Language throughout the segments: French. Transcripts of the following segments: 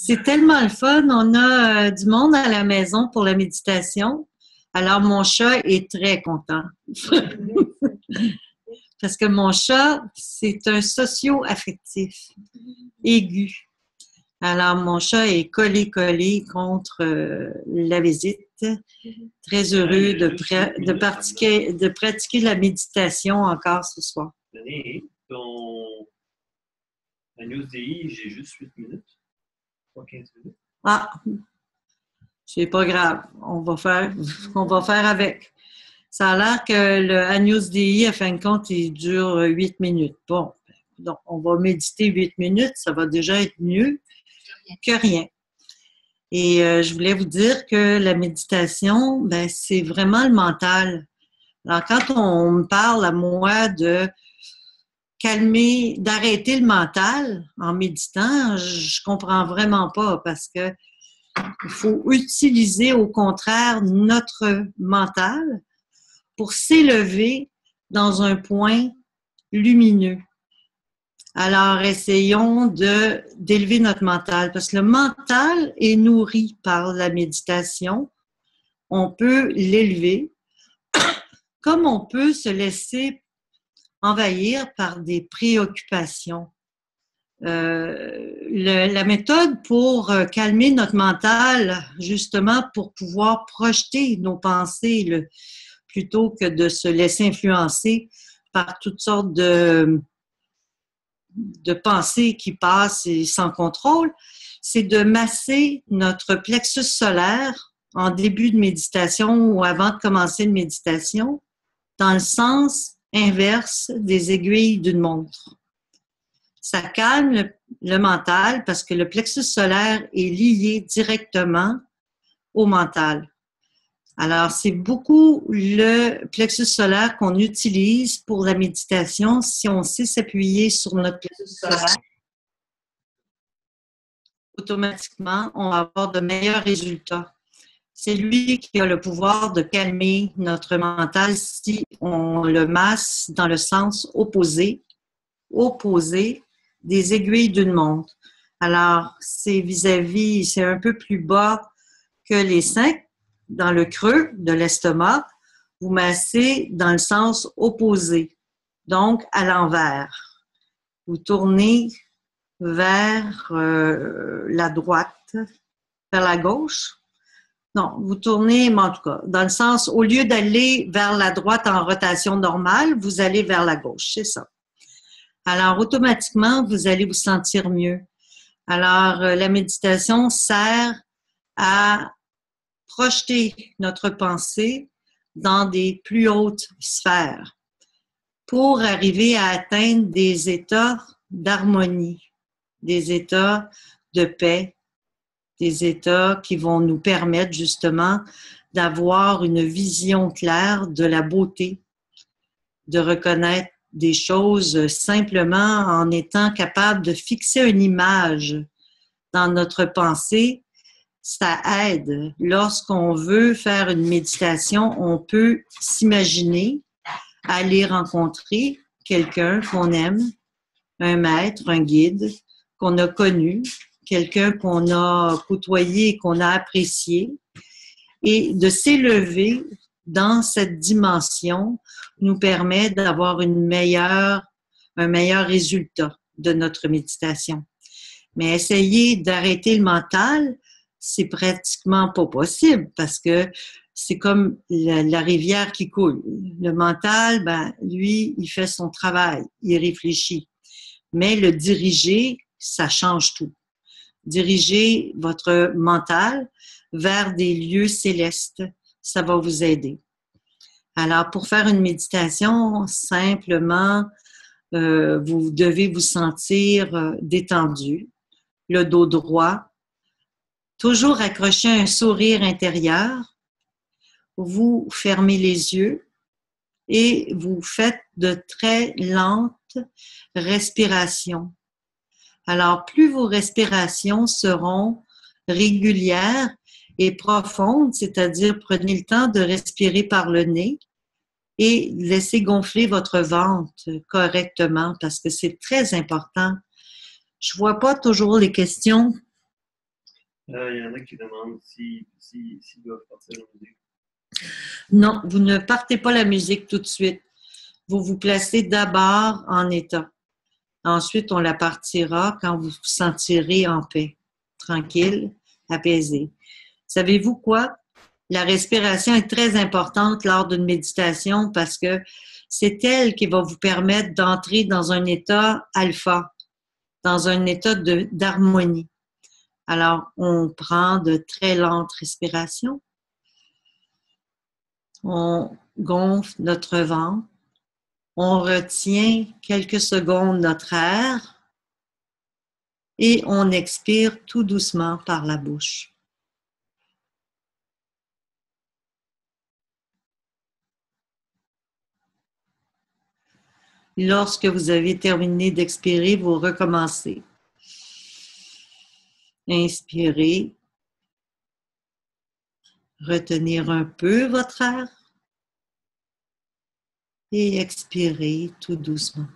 C'est tellement le fun. On a du monde à la maison pour la méditation. Alors, mon chat est très content. Parce que mon chat, c'est un socio-affectif aigu. Alors, mon chat est collé contre la visite. Très heureux de pratiquer la méditation encore ce soir. Ton Agnus Dei, j'ai juste 8 minutes. Pas 15 minutes. Ah, c'est pas grave. On va faire avec. Ça a l'air que le Agnus Dei, à fin de compte, il dure 8 minutes. Bon, donc on va méditer 8 minutes. Ça va déjà être mieux que rien. Et je voulais vous dire que la méditation, ben, c'est vraiment le mental. Alors, quand on me parle à moi de calmer, d'arrêter le mental en méditant, je comprends vraiment pas parce que il faut utiliser au contraire notre mental pour s'élever dans un point lumineux. Alors, essayons d'élever notre mental parce que le mental est nourri par la méditation. On peut l'élever comme on peut se laisser envahir par des préoccupations. La méthode pour calmer notre mental, justement pour pouvoir projeter nos pensées plutôt que de se laisser influencer par toutes sortes de pensées qui passent et sans contrôle, c'est de masser notre plexus solaire en début de méditation ou avant de commencer une méditation dans le sens inverse des aiguilles d'une montre. Ça calme le mental parce que le plexus solaire est lié directement au mental. Alors, c'est beaucoup le plexus solaire qu'on utilise pour la méditation. Si on sait s'appuyer sur notre plexus solaire, automatiquement, on va avoir de meilleurs résultats. C'est lui qui a le pouvoir de calmer notre mental si on le masse dans le sens opposé des aiguilles d'une montre. Alors, c'est vis-à-vis, c'est un peu plus bas que les seins, dans le creux de l'estomac. Vous massez dans le sens opposé, donc à l'envers. Vous tournez vers la droite, vers la gauche. Non, vous tournez, mais en tout cas, dans le sens, au lieu d'aller vers la droite en rotation normale, vous allez vers la gauche, c'est ça. Alors, automatiquement, vous allez vous sentir mieux. Alors, la méditation sert à projeter notre pensée dans des plus hautes sphères pour arriver à atteindre des états d'harmonie, des états de paix, des états qui vont nous permettre justement d'avoir une vision claire de la beauté, de reconnaître des choses simplement en étant capable de fixer une image dans notre pensée. Ça aide. Lorsqu'on veut faire une méditation, on peut s'imaginer aller rencontrer quelqu'un qu'on aime, un maître, un guide qu'on a connu, quelqu'un qu'on a côtoyé, qu'on a apprécié, et de s'élever dans cette dimension nous permet d'avoir un meilleur résultat de notre méditation. Mais essayer d'arrêter le mental, c'est pratiquement pas possible parce que c'est comme la rivière qui coule. Le mental, ben, lui, il fait son travail, il réfléchit. Mais le diriger, ça change tout. Diriger votre mental vers des lieux célestes, ça va vous aider. Alors, pour faire une méditation, simplement, vous devez vous sentir détendu, le dos droit, toujours accrocher un sourire intérieur. Vous fermez les yeux et vous faites de très lentes respirations. Alors, plus vos respirations seront régulières et profondes, c'est-à-dire prenez le temps de respirer par le nez et laissez gonfler votre ventre correctement parce que c'est très important. Je vois pas toujours les questions Il y en a qui demandent s'ils doivent partir la musique. Non, vous ne partez pas la musique tout de suite. Vous vous placez d'abord en état. Ensuite, on la partira quand vous vous sentirez en paix, tranquille, apaisé. Savez-vous quoi? La respiration est très importante lors d'une méditation parce que c'est elle qui va vous permettre d'entrer dans un état alpha, dans un état d'harmonie. Alors, on prend de très lentes respirations. On gonfle notre ventre. On retient quelques secondes notre air et on expire tout doucement par la bouche. Lorsque vous avez terminé d'expirer, vous recommencez. Inspirez. Retenir un peu votre air et expirez tout doucement.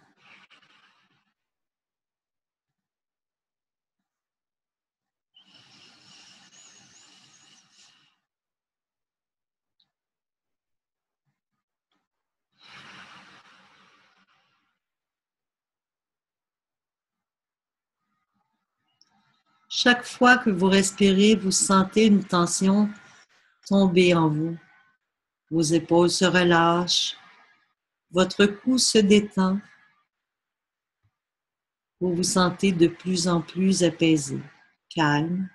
Chaque fois que vous respirez, vous sentez une tension tomber en vous. Vos épaules se relâchent, votre cou se détend. Vous vous sentez de plus en plus apaisé, calme,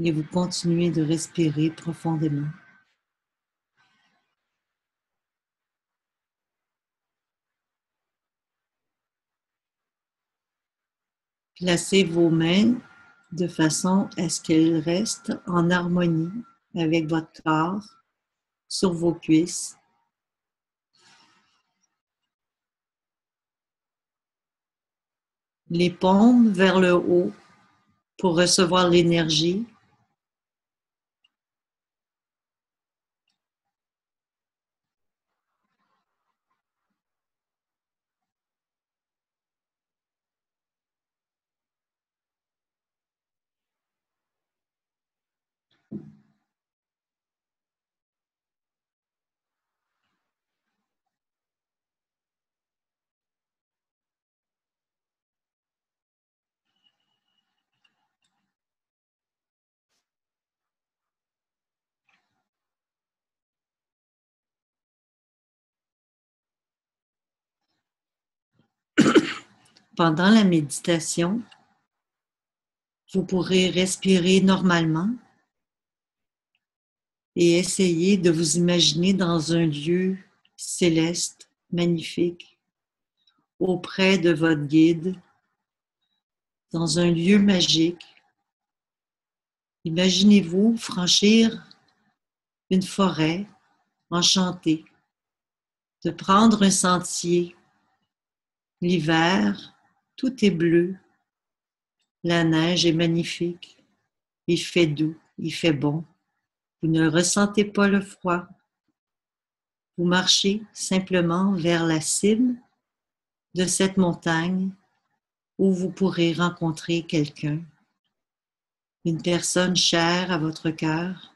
et vous continuez de respirer profondément. Placez vos mains de façon à ce qu'elles restent en harmonie avec votre corps sur vos cuisses. Les paumes vers le haut pour recevoir l'énergie. Pendant la méditation, vous pourrez respirer normalement et essayer de vous imaginer dans un lieu céleste, magnifique, auprès de votre guide, dans un lieu magique. Imaginez-vous franchir une forêt enchantée, de prendre un sentier. L'hiver, tout est bleu, la neige est magnifique, il fait doux, il fait bon. Vous ne ressentez pas le froid. Vous marchez simplement vers la cime de cette montagne où vous pourrez rencontrer quelqu'un, une personne chère à votre cœur,